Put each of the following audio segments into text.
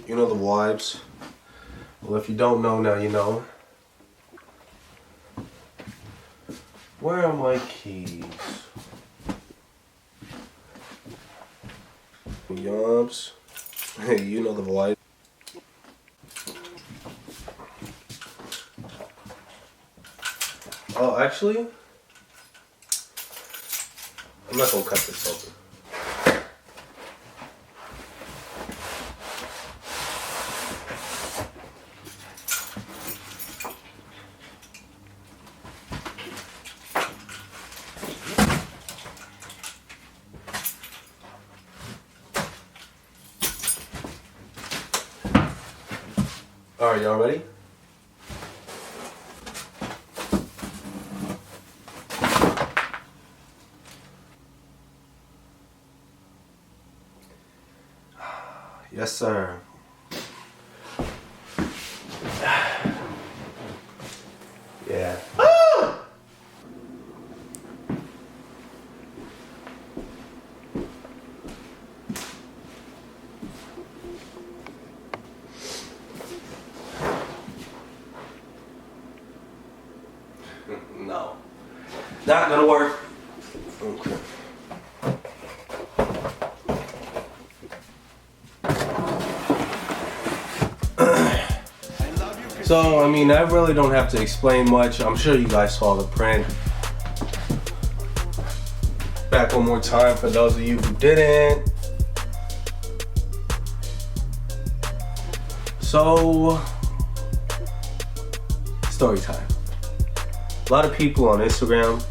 You know the vibes. Well, if you don't know now, you know. Where are my keys? Yobs. Hey, you know the vibes. Oh, actually, I'm not gonna cut this open. All right, y'all ready? Yes, sir. Yeah. No. Not gonna work. Okay. So, I mean, I really don't have to explain much. I'm sure you guys saw the print. Back one more time for those of you who didn't. So, story time. A lot of people on Instagram,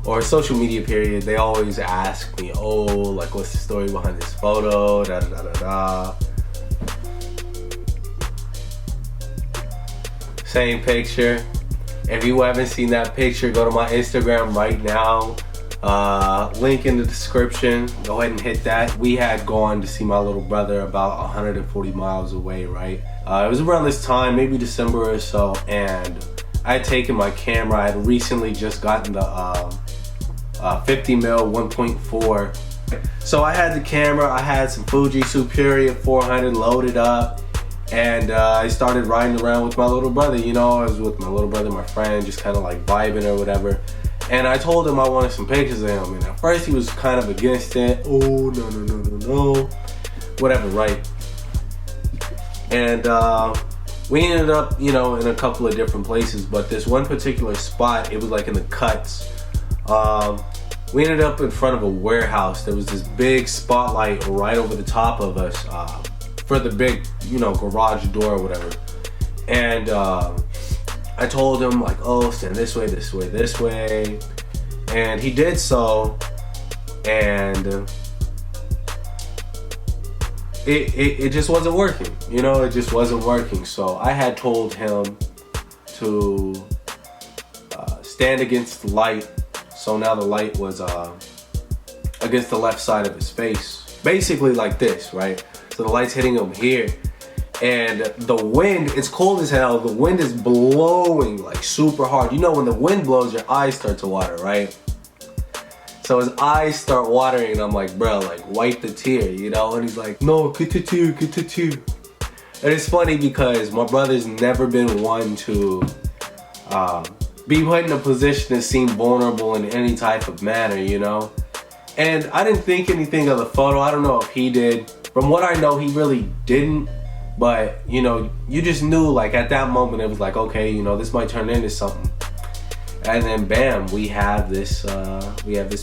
or social media period, they always ask me, oh, like, what's the story behind this photo, da da da da da. Same picture. If you haven't seen that picture, go to my Instagram right now. Link in the description. Go ahead and hit that. We had gone to see my little brother about 140 miles away, right? It was around this time, maybe December or so, and I had taken my camera. I had recently just gotten the 50 mil 1.4. So I had the camera, I had some Fuji Superior 400 loaded up, and I started riding around with my little brother. You know, I was with my little brother, my friend, just kind of like vibing or whatever. And I told him I wanted some pictures of him, and at first he was kind of against it. Oh, no, whatever, right? And we ended up, you know, in a couple of different places, but this one particular spot, it was like in the cuts. We ended up in front of a warehouse. There was this big spotlight right over the top of us for the big, you know, garage door or whatever. And I told him, like, oh, stand this way, this way, this way. And he did so, and it just wasn't working. You know, it just wasn't working. So I had told him to stand against the light. So now the light was against the left side of his face. Basically like this, right? So the light's hitting him here. And the wind, it's cold as hell. The wind is blowing like super hard. You know, when the wind blows, your eyes start to water, right? So his eyes start watering, and I'm like, bro, like, wipe the tear, you know? And he's like, no, get the tear, get the tear. And it's funny because my brother's never been one to be put in a position to seem vulnerable in any type of manner, you know? And I didn't think anything of the photo. I don't know if he did. From what I know, he really didn't. But, you know, you just knew, like, at that moment, it was like, okay, you know, this might turn into something. And then, bam, we have this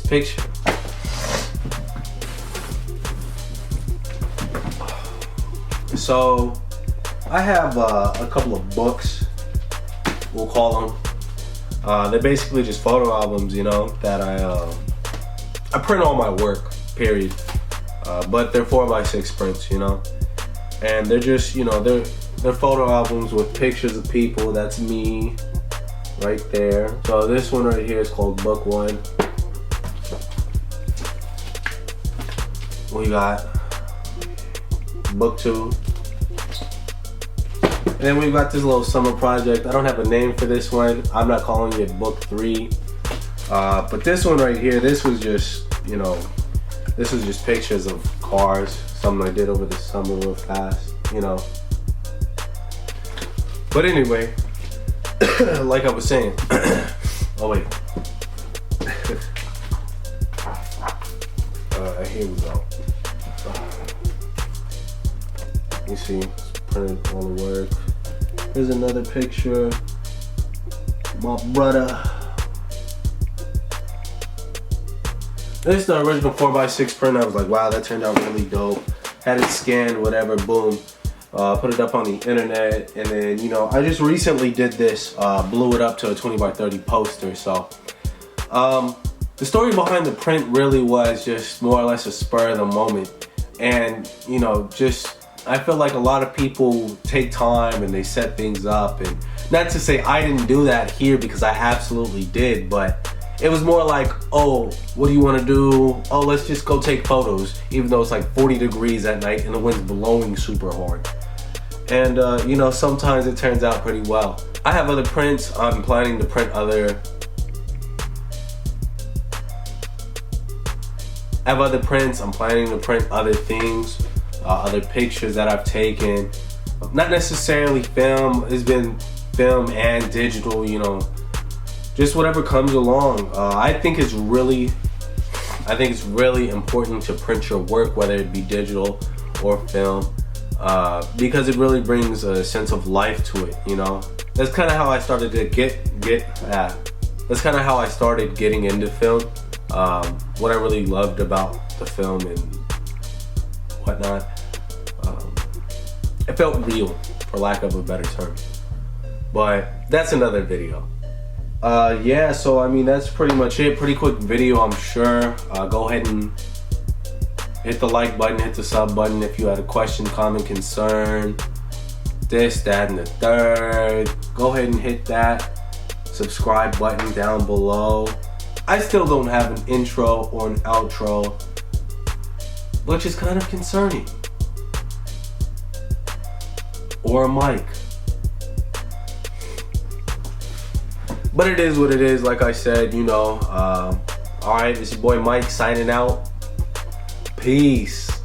picture. So, I have a couple of books, we'll call them. They're basically just photo albums, you know, that I print all my work, period. But they're 4x6 prints, you know. And they're just, you know, they're photo albums with pictures of people. That's me right there. So this one right here is called Book 1. We got Book 2. And then we've got this little summer project. I don't have a name for this one. I'm not calling it Book 3. But this one right here, this was just, you know, This was just pictures of cars, something I did over the summer real fast, you know. But anyway, like I was saying, oh wait. Here we go. You see, it's printed all the work. Here's another picture. My brother. This is the original 4x6 print. I was like, wow, that turned out really dope. Had it scanned, whatever, boom. Put it up on the internet, and then, you know, I just recently did this, blew it up to a 20x30 poster. So the story behind the print really was just more or less a spur of the moment. And, you know, just, I feel like a lot of people take time and they set things up, and not to say I didn't do that here, because I absolutely did, but it was more like, oh, what do you want to do? Oh, let's just go take photos, even though it's like 40 degrees at night and the wind's blowing super hard. And you know, sometimes it turns out pretty well. I have other prints. I'm planning to print other I'm planning to print other things, other pictures that I've taken. Not necessarily film. It's been film and digital, you know, just whatever comes along. I think it's really important to print your work, whether it be digital or film, because it really brings a sense of life to it, you know. That's kind of how I started to that's kind of how I started getting into film. What I really loved about the film and whatnot. It felt real, for lack of a better term. But that's another video. Yeah, so I mean, that's pretty much it. Pretty quick video, I'm sure. Go ahead and hit the like button, hit the sub button if you had a question, comment, concern, this, that, and the third. Go ahead and hit that subscribe button down below. I still don't have an intro or an outro, which is kind of concerning. Or a mic. But it is what it is, like I said, you know. Alright, this is your boy Mike signing out. Peace.